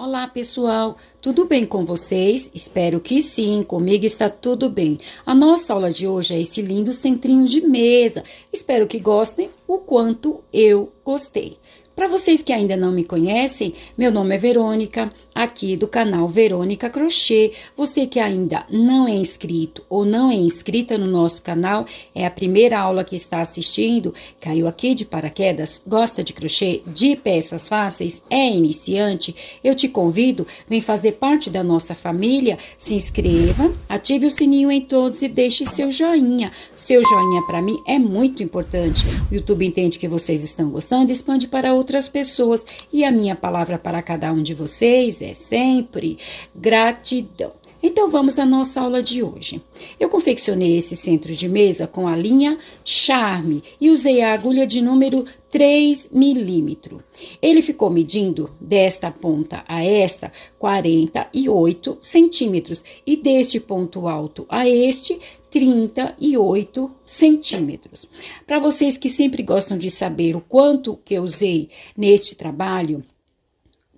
Olá, pessoal! Tudo bem com vocês? Espero que sim, comigo está tudo bem. A nossa aula de hoje é esse lindo centrinho de mesa. Espero que gostem o quanto eu gostei. Para vocês que ainda não me conhecem, meu nome é Verônica, aqui do canal Verônica Crochê. Você que ainda não é inscrito ou não é inscrita no nosso canal, é a primeira aula que está assistindo, caiu aqui de paraquedas, gosta de crochê, de peças fáceis, é iniciante, eu te convido, vem fazer parte da nossa família, se inscreva, ative o sininho em todos e deixe seu joinha. Seu joinha para mim é muito importante. O YouTube entende que vocês estão gostando e expande para outras pessoas. E a minha palavra para cada um de vocês é sempre gratidão. Então, vamos à nossa aula de hoje. Eu confeccionei esse centro de mesa com a linha Charme e usei a agulha de número 3 milímetros. Ele ficou medindo desta ponta a esta 48 centímetros e deste ponto alto a este 38 centímetros. Para vocês que sempre gostam de saber o quanto que eu usei neste trabalho,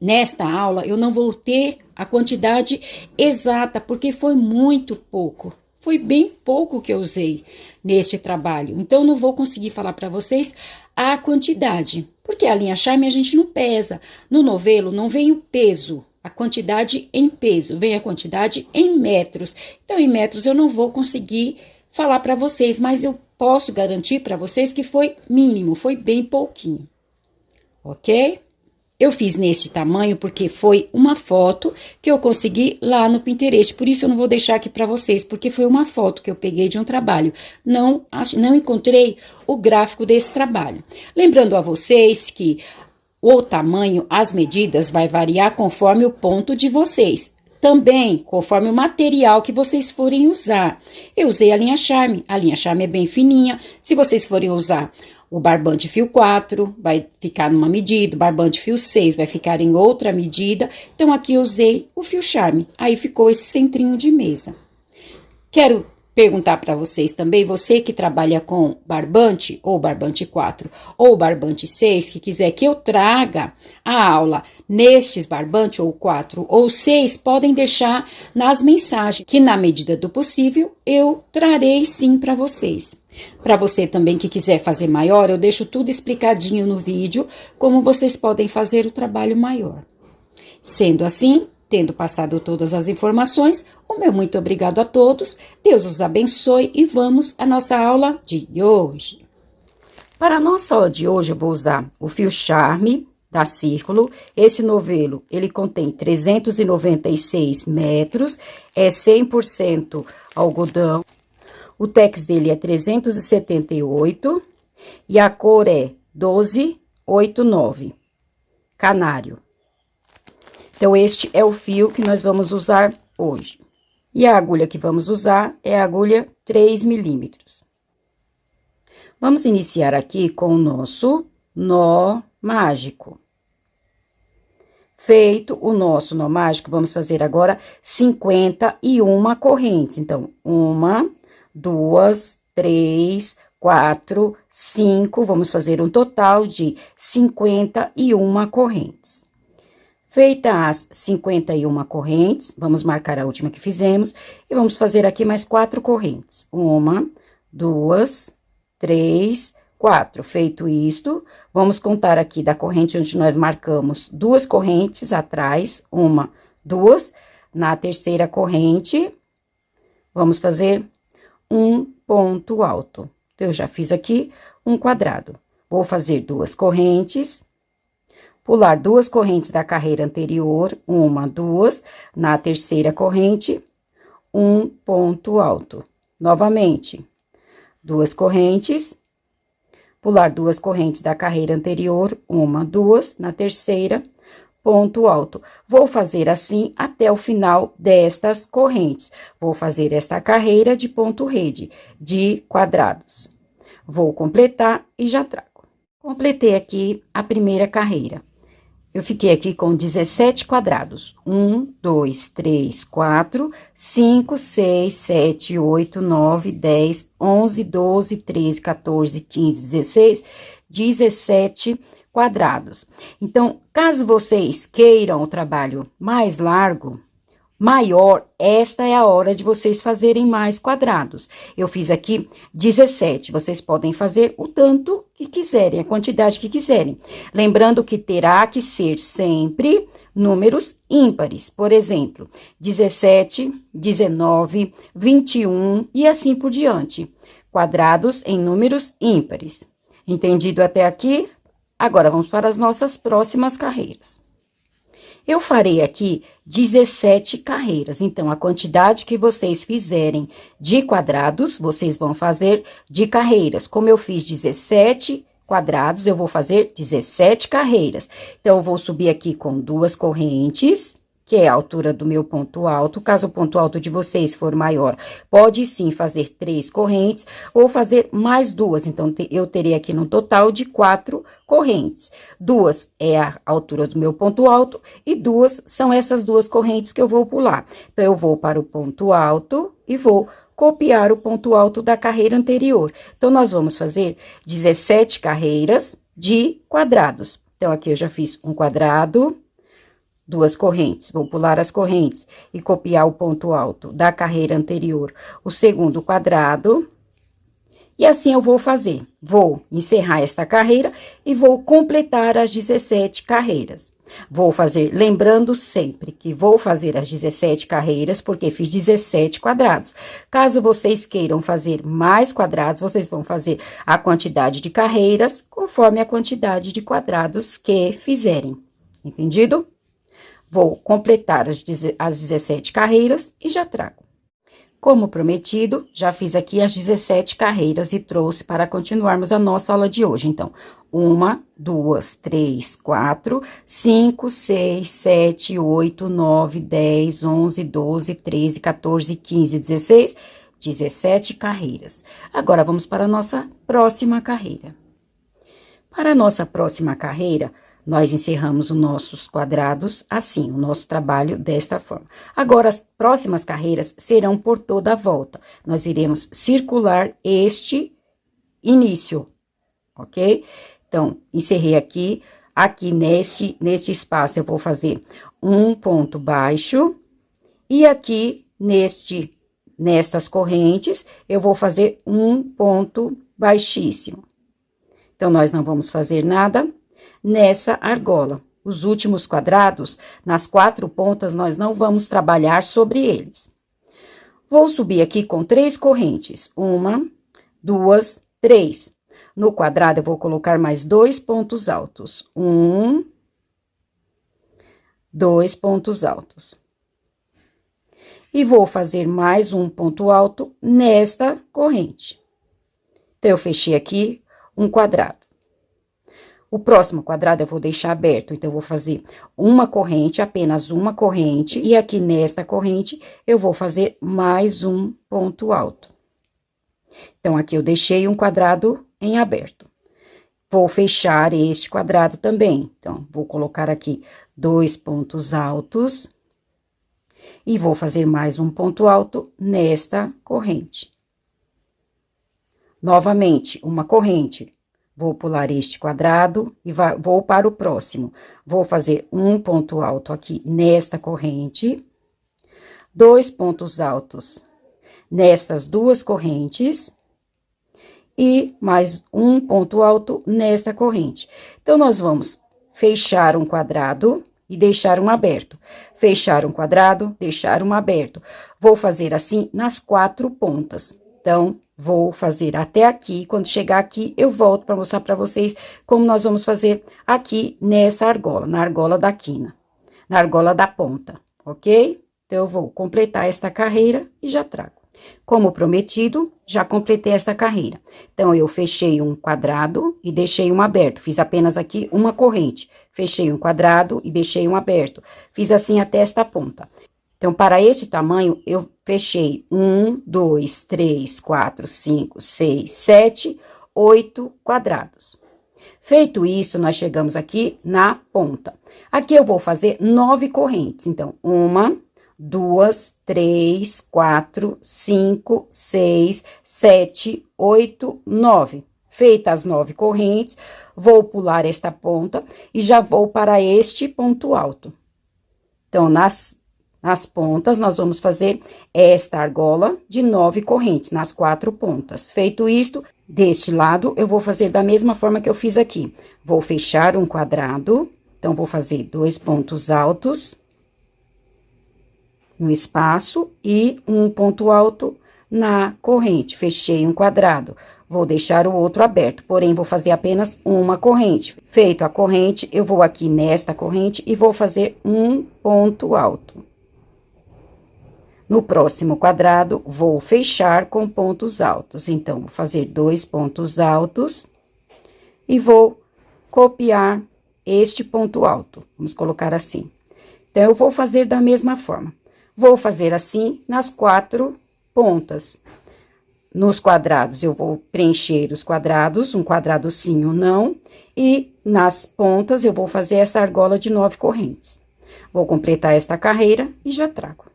nesta aula, eu não vou ter a quantidade exata, porque foi muito pouco. Foi bem pouco que eu usei neste trabalho. Então, não vou conseguir falar para vocês a quantidade, porque a linha Charme a gente não pesa. No novelo não vem o peso, a quantidade em peso, vem a quantidade em metros. Então, em metros eu não vou conseguir falar para vocês, mas eu posso garantir para vocês que foi mínimo, foi bem pouquinho. Ok? Eu fiz neste tamanho porque foi uma foto que eu consegui lá no Pinterest. Por isso eu não vou deixar aqui para vocês, porque foi uma foto que eu peguei de um trabalho. Não encontrei o gráfico desse trabalho. Lembrando a vocês que o tamanho, as medidas vai variar conforme o ponto de vocês. Também, conforme o material que vocês forem usar. Eu usei a linha Charme. A linha Charme é bem fininha. Se vocês forem usar o barbante fio 4, vai ficar numa medida, o barbante fio 6 vai ficar em outra medida. Então, aqui eu usei o fio Charme. Aí, ficou esse centrinho de mesa. Quero perguntar para vocês também, você que trabalha com barbante, ou barbante 4, ou barbante 6, que quiser que eu traga a aula nestes barbante, ou 4, ou 6, podem deixar nas mensagens, que na medida do possível, eu trarei sim para vocês. Para você também que quiser fazer maior, eu deixo tudo explicadinho no vídeo, como vocês podem fazer o trabalho maior. Sendo assim, tendo passado todas as informações, o meu muito obrigado a todos, Deus os abençoe e vamos à nossa aula de hoje. Para a nossa aula de hoje, eu vou usar o fio Charme da Círculo. Esse novelo, ele contém 396 metros, é 100% algodão. O tex dele é 378 e a cor é 1289, canário. Então, este é o fio que nós vamos usar hoje. E a agulha que vamos usar é a agulha 3 milímetros. Vamos iniciar aqui com o nosso nó mágico. Feito o nosso nó mágico, vamos fazer agora 51 correntes. Então, 1, 2, 3, 4, 5, vamos fazer um total de 51 correntes. Feitas as 51 correntes, vamos marcar a última que fizemos e vamos fazer aqui mais 4 correntes. 1, 2, 3, 4. Feito isto, vamos contar aqui da corrente onde nós marcamos 2 correntes atrás, 1, 2. Na terceira corrente, vamos fazer um ponto alto. Então, eu já fiz aqui um quadrado. Vou fazer 2 correntes, pular 2 correntes da carreira anterior, 1, 2, na terceira corrente, um ponto alto. Novamente, 2 correntes, pular 2 correntes da carreira anterior, 1, 2, na terceira, ponto alto. Vou fazer assim até o final destas correntes. Vou fazer esta carreira de ponto rede, de quadrados. Vou completar e já trago. Completei aqui a primeira carreira. Eu fiquei aqui com 17 quadrados. 1, 2, 3, 4, 5, 6, 7, 8, 9, 10, 11, 12, 13, 14, 15, 16, 17 quadrados. Então, caso vocês queiram o trabalho mais largo, maior, esta é a hora de vocês fazerem mais quadrados. Eu fiz aqui 17, vocês podem fazer o tanto que quiserem, a quantidade que quiserem. Lembrando que terá que ser sempre números ímpares, por exemplo, 17, 19, 21 e assim por diante. Quadrados em números ímpares. Entendido até aqui? Agora, vamos para as nossas próximas carreiras. Eu farei aqui 17 carreiras, então, a quantidade que vocês fizerem de quadrados, vocês vão fazer de carreiras. Como eu fiz 17 quadrados, eu vou fazer 17 carreiras. Então, eu vou subir aqui com 2 correntes, que é a altura do meu ponto alto. Caso o ponto alto de vocês for maior, pode sim fazer 3 correntes ou fazer mais 2. Então, eu terei aqui no total de 4 correntes. 2 é a altura do meu ponto alto e 2 são essas 2 correntes que eu vou pular. Então, eu vou para o ponto alto e vou copiar o ponto alto da carreira anterior. Então, nós vamos fazer 17 carreiras de quadrados. Então, aqui eu já fiz um quadrado, 2 correntes, vou pular as correntes e copiar o ponto alto da carreira anterior, o segundo quadrado. E assim eu vou fazer. Vou encerrar esta carreira e vou completar as 17 carreiras. Vou fazer, lembrando sempre que vou fazer as 17 carreiras, porque fiz 17 quadrados. Caso vocês queiram fazer mais quadrados, vocês vão fazer a quantidade de carreiras conforme a quantidade de quadrados que fizerem. Entendido? Vou completar as 17 carreiras e já trago. Como prometido, já fiz aqui as 17 carreiras e trouxe para continuarmos a nossa aula de hoje. Então, 1, 2, 3, 4, 5, 6, 7, 8, 9, 10, 11, 12, 13, 14, 15, 16, 17 carreiras. Agora, vamos para a nossa próxima carreira. Para a nossa próxima carreira, nós encerramos os nossos quadrados assim, o nosso trabalho desta forma. Agora, as próximas carreiras serão por toda a volta. Nós iremos circular este início, ok? Então, encerrei aqui. Aqui neste espaço, eu vou fazer um ponto baixo. E aqui, nestas correntes, eu vou fazer um ponto baixíssimo. Então, nós não vamos fazer nada nessa argola. Os últimos quadrados, nas 4 pontas, nós não vamos trabalhar sobre eles. Vou subir aqui com 3 correntes. 1, 2, 3. No quadrado, eu vou colocar mais 2 pontos altos. 1, 2 pontos altos. E vou fazer mais um ponto alto nesta corrente. Então, eu fechei aqui um quadrado. O próximo quadrado eu vou deixar aberto, então, eu vou fazer uma corrente, apenas uma corrente, e aqui nesta corrente, eu vou fazer mais um ponto alto. Então, aqui eu deixei um quadrado em aberto. Vou fechar este quadrado também. Então, vou colocar aqui 2 pontos altos, e vou fazer mais um ponto alto nesta corrente. Novamente, uma corrente. Vou pular este quadrado e vou para o próximo. Vou fazer um ponto alto aqui nesta corrente. 2 pontos altos nestas 2 correntes. E mais um ponto alto nesta corrente. Então, nós vamos fechar um quadrado e deixar um aberto. Fechar um quadrado, deixar um aberto. Vou fazer assim nas 4 pontas. Então, vou fazer até aqui. Quando chegar aqui, eu volto para mostrar para vocês como nós vamos fazer aqui nessa argola, na argola da quina, na argola da ponta, ok? Então, eu vou completar esta carreira e já trago. Como prometido, já completei essa carreira. Então, eu fechei um quadrado e deixei um aberto. Fiz apenas aqui uma corrente. Fechei um quadrado e deixei um aberto. Fiz assim até esta ponta. Então, para este tamanho, eu fechei 1, 2, 3, 4, 5, 6, 7, 8 quadrados. Feito isso, nós chegamos aqui na ponta. Aqui eu vou fazer 9 correntes. Então, 1, 2, 3, 4, 5, 6, 7, 8, 9. Feitas as 9 correntes, vou pular esta ponta e já vou para este ponto alto. Então, nas pontas, nós vamos fazer esta argola de 9 correntes, nas 4 pontas. Feito isto, deste lado, eu vou fazer da mesma forma que eu fiz aqui. Vou fechar um quadrado, então, vou fazer 2 pontos altos no espaço e um ponto alto na corrente. Fechei um quadrado. Vou deixar o outro aberto, porém, vou fazer apenas uma corrente. Feito a corrente, eu vou aqui nesta corrente e vou fazer um ponto alto. No próximo quadrado, vou fechar com pontos altos. Então, vou fazer 2 pontos altos e vou copiar este ponto alto. Vamos colocar assim. Então, eu vou fazer da mesma forma. Vou fazer assim nas 4 pontas. Nos quadrados, eu vou preencher os quadrados, um quadrado sim ou não, e nas pontas, eu vou fazer essa argola de 9 correntes. Vou completar esta carreira e já trago.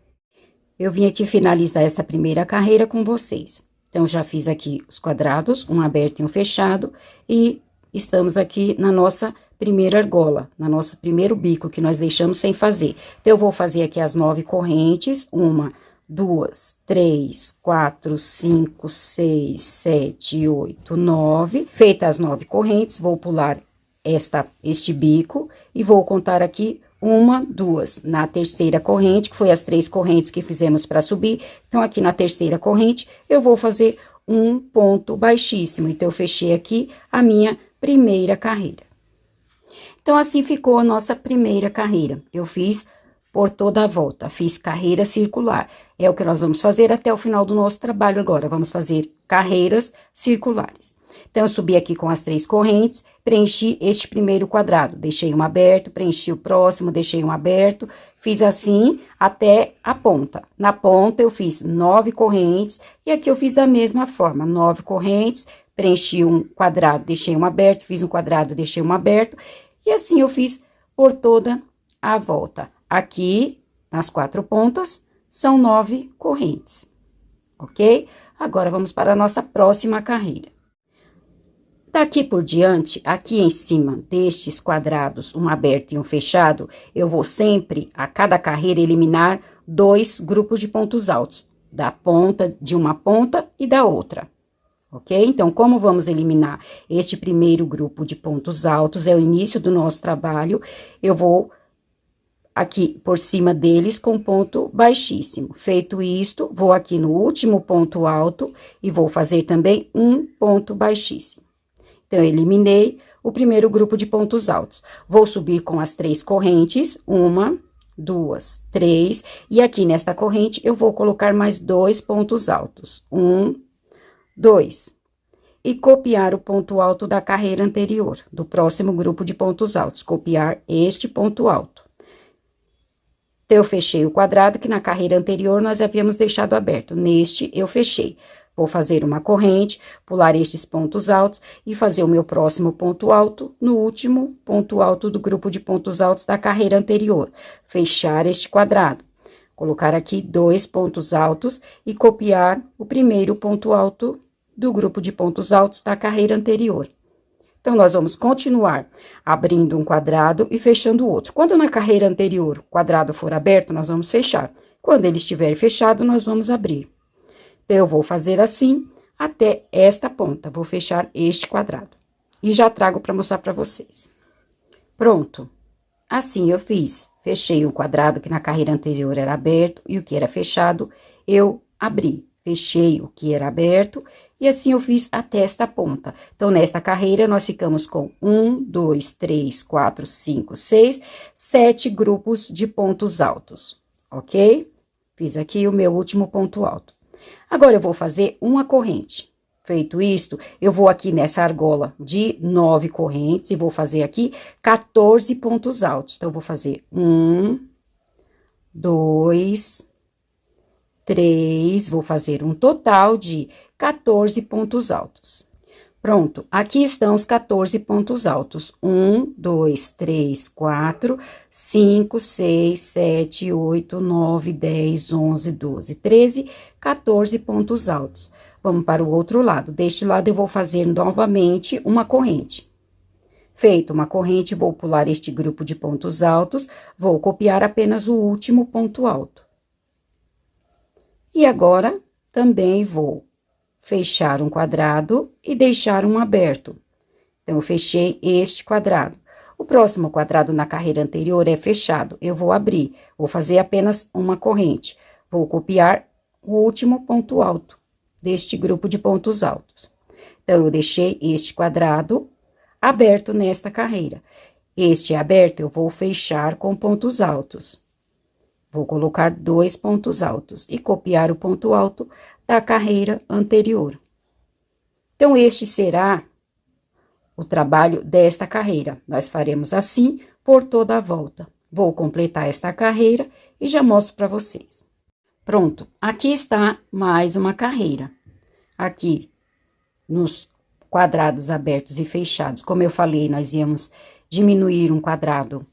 Eu vim aqui finalizar essa primeira carreira com vocês. Então, já fiz aqui os quadrados, um aberto e um fechado, e estamos aqui na nossa primeira argola, na nosso primeiro bico que nós deixamos sem fazer. Então, eu vou fazer aqui as 9 correntes, 1, 2, 3, 4, 5, 6, 7, 8, 9. Feitas as 9 correntes, vou pular este bico e vou contar aqui 1, 2. Na terceira corrente, que foi as 3 correntes que fizemos para subir. Então, aqui na terceira corrente, eu vou fazer um ponto baixíssimo. Então, eu fechei aqui a minha primeira carreira. Então, assim ficou a nossa primeira carreira. Eu fiz por toda a volta, fiz carreira circular. É o que nós vamos fazer até o final do nosso trabalho agora. Vamos fazer carreiras circulares. Então, eu subi aqui com as 3 correntes, preenchi este primeiro quadrado. Deixei um aberto, preenchi o próximo, deixei um aberto. Fiz assim até a ponta. Na ponta, eu fiz 9 correntes. E aqui eu fiz da mesma forma, 9 correntes, preenchi um quadrado, deixei um aberto, fiz um quadrado, deixei um aberto. E assim eu fiz por toda a volta. Aqui, nas 4 pontas, são 9 correntes, ok? Agora, vamos para a nossa próxima carreira. Daqui por diante, aqui em cima destes quadrados, um aberto e um fechado, eu vou sempre, a cada carreira, eliminar 2 grupos de pontos altos, da ponta, de uma ponta e da outra, ok? Então, como vamos eliminar este primeiro grupo de pontos altos, é o início do nosso trabalho, eu vou aqui por cima deles com ponto baixíssimo. Feito isto, vou aqui no último ponto alto e vou fazer também um ponto baixíssimo. Então, eu eliminei o primeiro grupo de pontos altos. Vou subir com as 3 correntes, 1, 2, 3, e aqui nesta corrente eu vou colocar mais 2 pontos altos. 1, 2. E copiar o ponto alto da carreira anterior, do próximo grupo de pontos altos. Copiar este ponto alto. Então, eu fechei o quadrado que na carreira anterior nós havíamos deixado aberto. Neste, eu fechei. Vou fazer uma corrente, pular estes pontos altos e fazer o meu próximo ponto alto no último ponto alto do grupo de pontos altos da carreira anterior. Fechar este quadrado. Colocar aqui 2 pontos altos e copiar o primeiro ponto alto do grupo de pontos altos da carreira anterior. Então, nós vamos continuar abrindo um quadrado e fechando o outro. Quando na carreira anterior o quadrado for aberto, nós vamos fechar. Quando ele estiver fechado, nós vamos abrir. Então, eu vou fazer assim até esta ponta. Vou fechar este quadrado. E já trago para mostrar para vocês. Pronto. Assim eu fiz. Fechei o quadrado que na carreira anterior era aberto e o que era fechado, eu abri. Fechei o que era aberto e assim eu fiz até esta ponta. Então, nesta carreira, nós ficamos com 1, 2, 3, 4, 5, 6, 7 grupos de pontos altos, ok? Fiz aqui o meu último ponto alto. Agora, eu vou fazer uma corrente. Feito isto, eu vou aqui nessa argola de 9 correntes e vou fazer aqui 14 pontos altos. Então, eu vou fazer 1, 2, 3, vou fazer um total de 14 pontos altos. Pronto, aqui estão os 14 pontos altos. 1, 2, 3, 4, 5, 6, 7, 8, 9, 10, 11, 12, 13, 14 pontos altos. Vamos para o outro lado. Deste lado, eu vou fazer novamente uma corrente. Feito uma corrente, vou pular este grupo de pontos altos, vou copiar apenas o último ponto alto. E agora, também vou fechar um quadrado e deixar um aberto. Então, eu fechei este quadrado. O próximo quadrado na carreira anterior é fechado. Eu vou abrir, vou fazer apenas uma corrente. Vou copiar o último ponto alto deste grupo de pontos altos. Então, eu deixei este quadrado aberto nesta carreira. Este aberto eu vou fechar com pontos altos. Vou colocar 2 pontos altos e copiar o ponto alto da carreira anterior. Então, este será o trabalho desta carreira. Nós faremos assim por toda a volta. Vou completar esta carreira e já mostro para vocês. Pronto, aqui está mais uma carreira. Aqui, nos quadrados abertos e fechados, como eu falei, nós íamos diminuir um quadrado,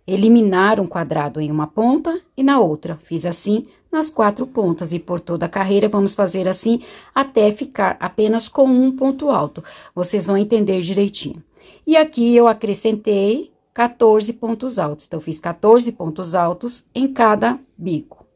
eliminar um quadrado em uma ponta e na outra. Fiz assim nas 4 pontas e por toda a carreira vamos fazer assim até ficar apenas com um ponto alto. Vocês vão entender direitinho. E aqui eu acrescentei 14 pontos altos. Então, eu fiz 14 pontos altos em cada bico,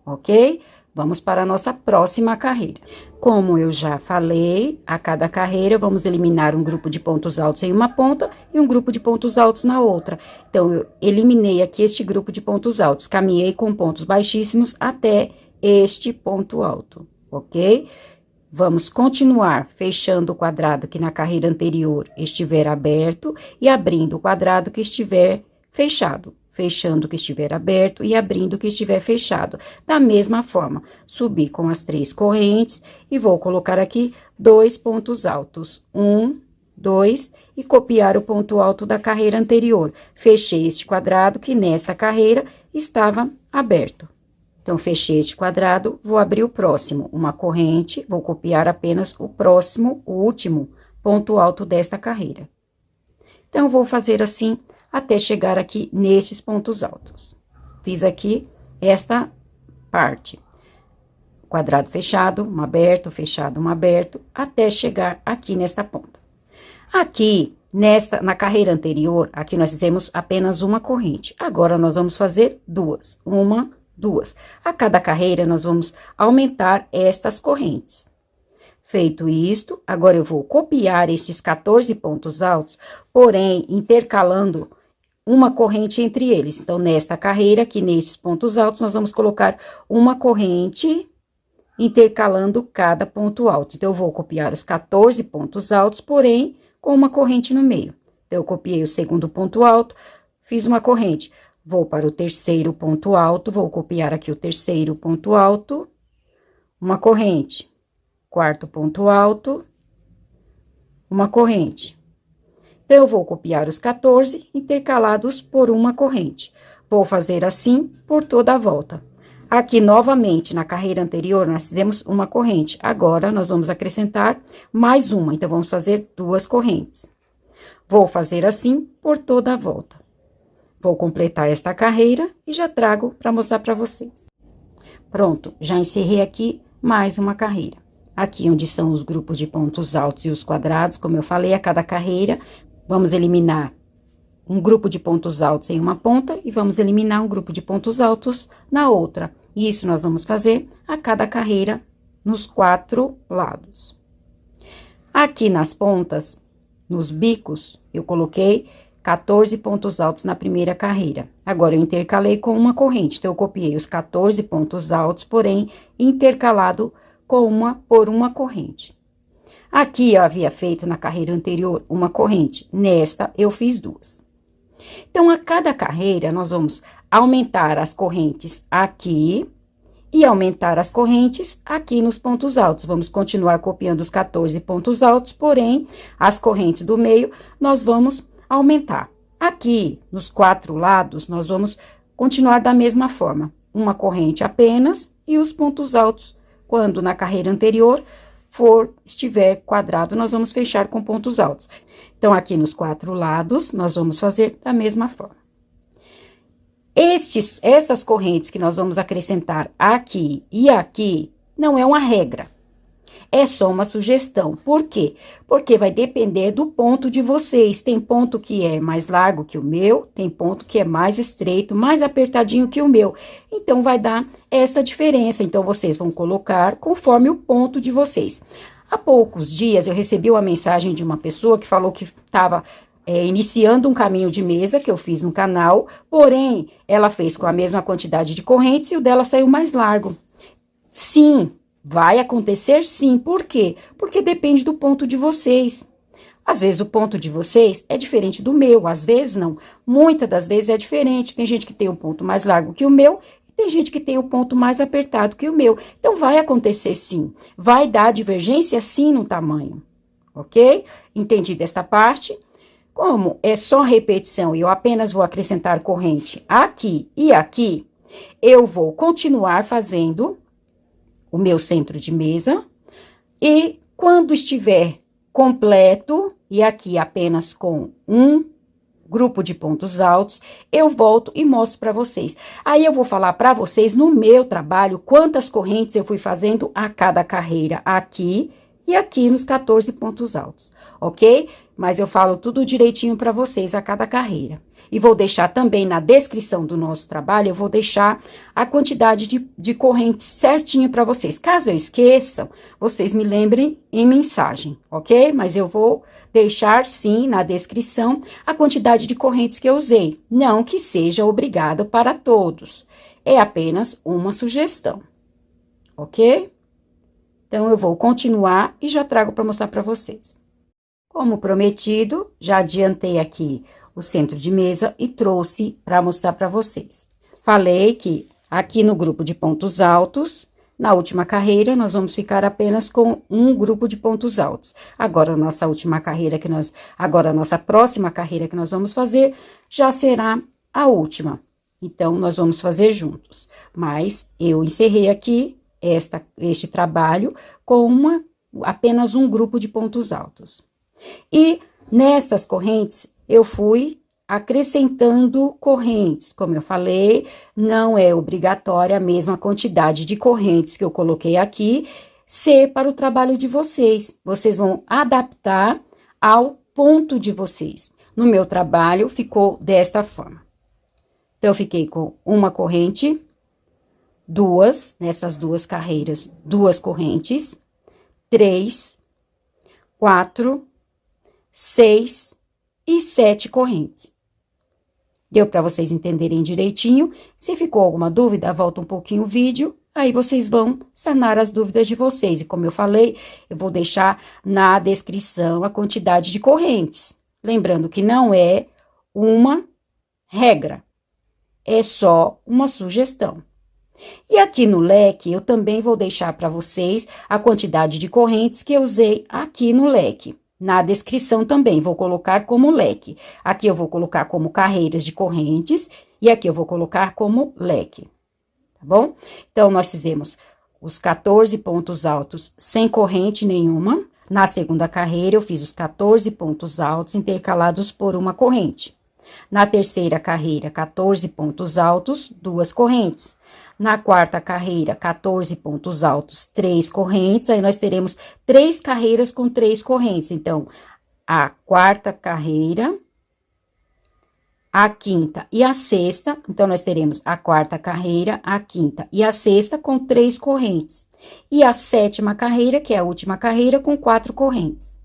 ok? Vamos para a nossa próxima carreira. Como eu já falei, a cada carreira vamos eliminar um grupo de pontos altos em uma ponta e um grupo de pontos altos na outra. Então, eu eliminei aqui este grupo de pontos altos, caminhei com pontos baixíssimos até este ponto alto, ok? Vamos continuar fechando o quadrado que na carreira anterior estiver aberto e abrindo o quadrado que estiver fechado. Fechando o que estiver aberto e abrindo o que estiver fechado. Da mesma forma, subi com as 3 correntes e vou colocar aqui 2 pontos altos. 1, 2 e copiar o ponto alto da carreira anterior. Fechei este quadrado que nesta carreira estava aberto. Então, fechei este quadrado, vou abrir o próximo. Uma corrente, vou copiar apenas o próximo, o último ponto alto desta carreira. Então, vou fazer assim até chegar aqui nestes pontos altos. Fiz aqui esta parte. Quadrado fechado, um aberto, fechado, um aberto, até chegar aqui nesta ponta. Aqui, na carreira anterior, aqui nós fizemos apenas uma corrente. Agora, nós vamos fazer 2. 1, 2. A cada carreira, nós vamos aumentar estas correntes. Feito isto, agora eu vou copiar estes 14 pontos altos, porém, intercalando uma corrente entre eles. Então, nesta carreira, aqui nesses pontos altos, nós vamos colocar uma corrente intercalando cada ponto alto. Então, eu vou copiar os 14 pontos altos, porém, com uma corrente no meio. Então, eu copiei o segundo ponto alto, fiz uma corrente. Vou para o terceiro ponto alto, vou copiar aqui o terceiro ponto alto, uma corrente. Quarto ponto alto, uma corrente. Então, eu vou copiar os 14 intercalados por uma corrente. Vou fazer assim por toda a volta. Aqui, novamente, na carreira anterior, nós fizemos uma corrente. Agora, nós vamos acrescentar mais uma. Então, vamos fazer 2 correntes. Vou fazer assim por toda a volta. Vou completar esta carreira e já trago para mostrar para vocês. Pronto, já encerrei aqui mais uma carreira. Aqui onde são os grupos de pontos altos e os quadrados, como eu falei, a cada carreira, vamos eliminar um grupo de pontos altos em uma ponta e vamos eliminar um grupo de pontos altos na outra. Isso nós vamos fazer a cada carreira nos 4 lados. Aqui nas pontas, nos bicos, eu coloquei 14 pontos altos na primeira carreira. Agora, eu intercalei com uma corrente. Então, eu copiei os 14 pontos altos, porém, intercalado por uma corrente. Aqui, eu havia feito na carreira anterior uma corrente. Nesta, eu fiz 2. Então, a cada carreira, nós vamos aumentar as correntes aqui e aumentar as correntes aqui nos pontos altos. Vamos continuar copiando os 14 pontos altos, porém, as correntes do meio, nós vamos aumentar. Aqui, nos 4 lados, nós vamos continuar da mesma forma. Uma corrente apenas e os pontos altos, quando na carreira anterior estiver quadrado, nós vamos fechar com pontos altos. Então, aqui nos 4 lados, nós vamos fazer da mesma forma. Essas correntes que nós vamos acrescentar aqui e aqui, não é uma regra. É só uma sugestão. Por quê? Porque vai depender do ponto de vocês. Tem ponto que é mais largo que o meu, tem ponto que é mais estreito, mais apertadinho que o meu. Então, vai dar essa diferença. Então, vocês vão colocar conforme o ponto de vocês. Há poucos dias, eu recebi uma mensagem de uma pessoa que falou que estava iniciando um caminho de mesa que eu fiz no canal, porém, ela fez com a mesma quantidade de correntes e o dela saiu mais largo. Sim, vai acontecer sim. Por quê? Porque depende do ponto de vocês. Às vezes o ponto de vocês é diferente do meu, às vezes não. Muitas das vezes é diferente. Tem gente que tem um ponto mais largo que o meu, e tem gente que tem um ponto mais apertado que o meu. Então, vai acontecer sim. Vai dar divergência sim no tamanho, ok? Entendi desta parte? Como é só repetição e eu apenas vou acrescentar corrente aqui e aqui, eu vou continuar fazendo o meu centro de mesa e quando estiver completo e aqui apenas com um grupo de pontos altos, eu volto e mostro para vocês. Aí eu vou falar para vocês no meu trabalho quantas correntes eu fui fazendo a cada carreira aqui e aqui nos 14 pontos altos, ok? Mas eu falo tudo direitinho para vocês a cada carreira. E vou deixar também na descrição do nosso trabalho, eu vou deixar a quantidade de correntes certinho para vocês. Caso eu esqueçam, vocês me lembrem em mensagem, ok? Mas eu vou deixar, sim, na descrição a quantidade de correntes que eu usei. Não que seja obrigado para todos. É apenas uma sugestão, ok? Então, eu vou continuar e já trago para mostrar para vocês. Como prometido, já adiantei aqui o centro de mesa e trouxe para mostrar para vocês. Falei que aqui no grupo de pontos altos, na última carreira, nós vamos ficar apenas com um grupo de pontos altos. Agora, a nossa próxima carreira que nós vamos fazer já será a última. Então, nós vamos fazer juntos. Mas eu encerrei aqui este trabalho com apenas um grupo de pontos altos. E nessas correntes, eu fui acrescentando correntes. Como eu falei, não é obrigatória a mesma quantidade de correntes que eu coloquei aqui ser para o trabalho de vocês. Vocês vão adaptar ao ponto de vocês. No meu trabalho, ficou desta forma. Então, eu fiquei com uma corrente, nessas duas carreiras, 2 correntes, 3, 4, 6 e 7 correntes. Deu para vocês entenderem direitinho? Se ficou alguma dúvida, volta um pouquinho o vídeo, aí vocês vão sanar as dúvidas de vocês. E como eu falei, eu vou deixar na descrição a quantidade de correntes. Lembrando que não é uma regra, é só uma sugestão. E aqui no leque, eu também vou deixar para vocês a quantidade de correntes que eu usei aqui no leque. Na descrição também, vou colocar como leque. Aqui eu vou colocar como carreiras de correntes e aqui eu vou colocar como leque, tá bom? Então, nós fizemos os 14 pontos altos sem corrente nenhuma. Na segunda carreira, eu fiz os 14 pontos altos intercalados por uma corrente. Na terceira carreira, 14 pontos altos, 2 correntes. Na quarta carreira, 14 pontos altos, 3 correntes. Aí, nós teremos 3 carreiras com 3 correntes. Então, a quarta carreira, a quinta e a sexta. Então, nós teremos a quarta carreira, a quinta e a sexta com 3 correntes. E a sétima carreira, que é a última carreira, com 4 correntes.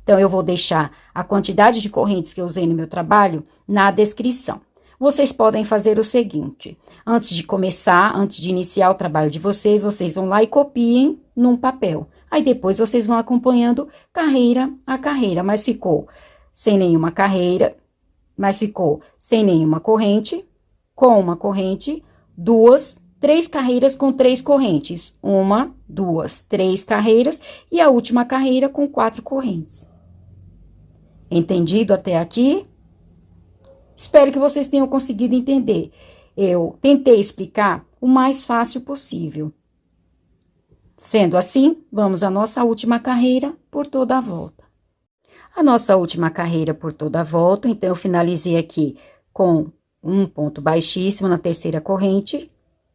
Então, eu vou deixar a quantidade de correntes que eu usei no meu trabalho na descrição. Vocês podem fazer o seguinte, antes de iniciar o trabalho de vocês, vocês vão lá e copiem num papel. Aí, depois, vocês vão acompanhando carreira a carreira, mas ficou sem nenhuma carreira, corrente, com uma corrente, 2, 3 carreiras com 3 correntes. 1, 2, 3 carreiras e a última carreira com 4 correntes. Entendido até aqui? Espero que vocês tenham conseguido entender. Eu tentei explicar o mais fácil possível. Sendo assim, vamos à nossa última carreira por toda a volta. A nossa última carreira por toda a volta, então, eu finalizei aqui com um ponto baixíssimo na terceira corrente,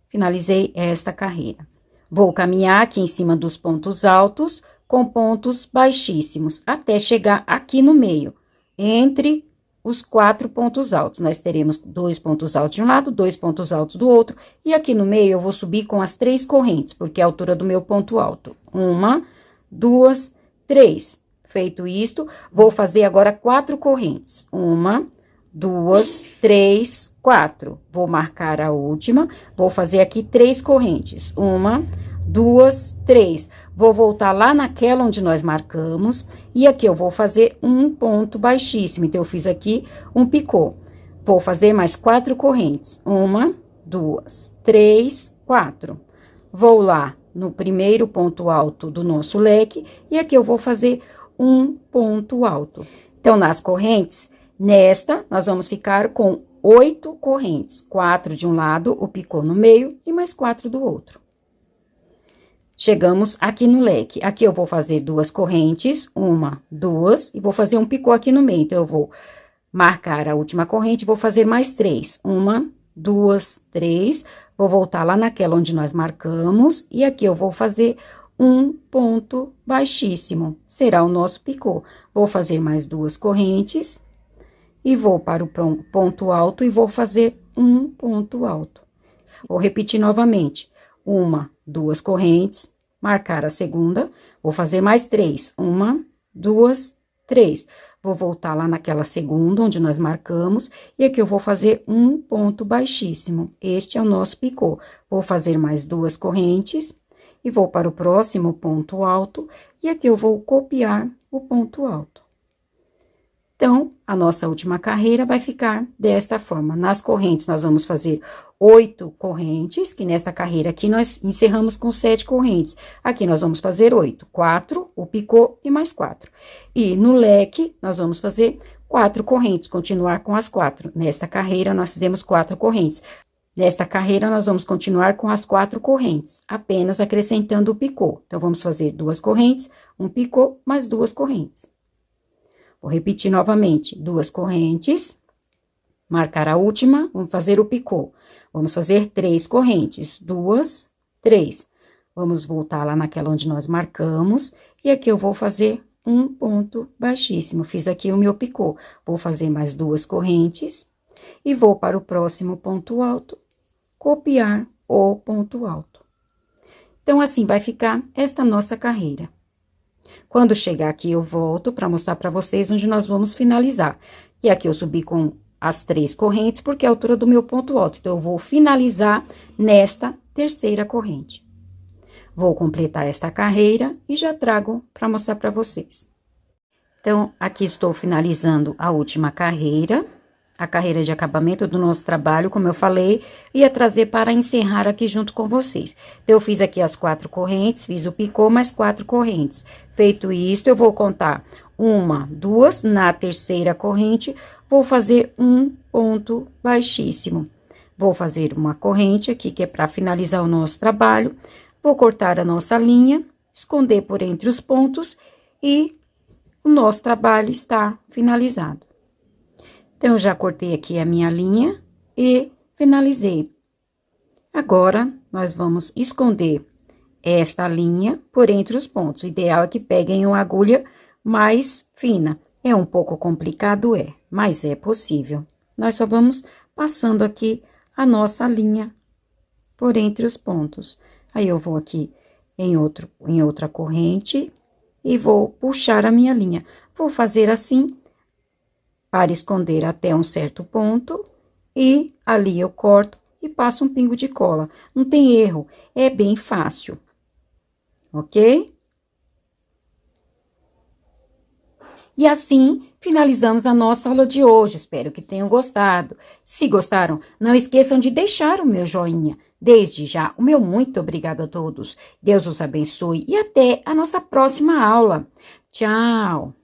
finalizei esta carreira. Vou caminhar aqui em cima dos pontos altos com pontos baixíssimos, até chegar aqui no meio, entre os 4 pontos altos. Nós teremos 2 pontos altos de um lado, 2 pontos altos do outro, e aqui no meio eu vou subir com as 3 correntes, porque é a altura do meu ponto alto. 1, 2, 3. Feito isto, vou fazer agora 4 correntes. 1, 2, 3, 4. Vou marcar a última, vou fazer aqui 3 correntes. 1, 2, 3. Vou voltar lá naquela onde nós marcamos, e aqui eu vou fazer um ponto baixíssimo. Então, eu fiz aqui um picô. Vou fazer mais 4 correntes. 1, 2, 3, 4. Vou lá no primeiro ponto alto do nosso leque, e aqui eu vou fazer um ponto alto. Então, nas correntes, nesta, nós vamos ficar com 8 correntes. 4 de um lado, o picô no meio, e mais 4 do outro. Chegamos aqui no leque. Aqui eu vou fazer 2 correntes, 1, 2, e vou fazer um picô aqui no meio. Então, eu vou marcar a última corrente, vou fazer mais 3. 1, 2, 3. Vou voltar lá naquela onde nós marcamos, e aqui eu vou fazer um ponto baixíssimo. Será o nosso picô. Vou fazer mais 2 correntes, e vou para o ponto alto, e vou fazer um ponto alto. Vou repetir novamente. 1, 2 correntes, marcar a segunda, vou fazer mais 3. 1, 2, 3. Vou voltar lá naquela segunda, onde nós marcamos, e aqui eu vou fazer um ponto baixíssimo. Este é o nosso picô. Vou fazer mais 2 correntes, e vou para o próximo ponto alto, e aqui eu vou copiar o ponto alto. Então, a nossa última carreira vai ficar desta forma. Nas correntes, nós vamos fazer 8 correntes, que nesta carreira aqui nós encerramos com 7 correntes. Aqui nós vamos fazer 8, 4, o picô e mais 4. E no leque, nós vamos fazer 4 correntes, continuar com as 4. Nesta carreira, nós fizemos 4 correntes. Nesta carreira, nós vamos continuar com as 4 correntes, apenas acrescentando o picô. Então, vamos fazer 2 correntes, um picô, mais 2 correntes. Vou repetir novamente, 2 correntes, marcar a última, vamos fazer o picô. Vamos fazer 3 correntes, 2, 3. Vamos voltar lá naquela onde nós marcamos, e aqui eu vou fazer um ponto baixíssimo. Fiz aqui o meu picô. Vou fazer mais 2 correntes, e vou para o próximo ponto alto, copiar o ponto alto. Então, assim vai ficar esta nossa carreira. Quando chegar aqui, eu volto para mostrar para vocês onde nós vamos finalizar. E aqui eu subi com as 3 correntes, porque é a altura do meu ponto alto. Então, eu vou finalizar nesta terceira corrente. Vou completar esta carreira e já trago para mostrar para vocês. Então, aqui estou finalizando a última carreira. A carreira de acabamento do nosso trabalho, como eu falei, ia trazer para encerrar aqui junto com vocês. Então, eu fiz aqui as 4 correntes, fiz o picô, mais 4 correntes. Feito isso, eu vou contar 1, 2, na terceira corrente, vou fazer um ponto baixíssimo. Vou fazer uma corrente aqui, que é para finalizar o nosso trabalho. Vou cortar a nossa linha, esconder por entre os pontos e o nosso trabalho está finalizado. Então, eu já cortei aqui a minha linha e finalizei. Agora, nós vamos esconder esta linha por entre os pontos. O ideal é que peguem uma agulha mais fina. É um pouco complicado, mas é possível. Nós só vamos passando aqui a nossa linha por entre os pontos. Aí, eu vou aqui em outra corrente e vou puxar a minha linha. Vou fazer assim para esconder até um certo ponto, e ali eu corto e passo um pingo de cola. Não tem erro, é bem fácil, ok? E assim, finalizamos a nossa aula de hoje. Espero que tenham gostado. Se gostaram, não esqueçam de deixar o meu joinha. Desde já, o meu muito obrigado a todos. Deus os abençoe e até a nossa próxima aula. Tchau!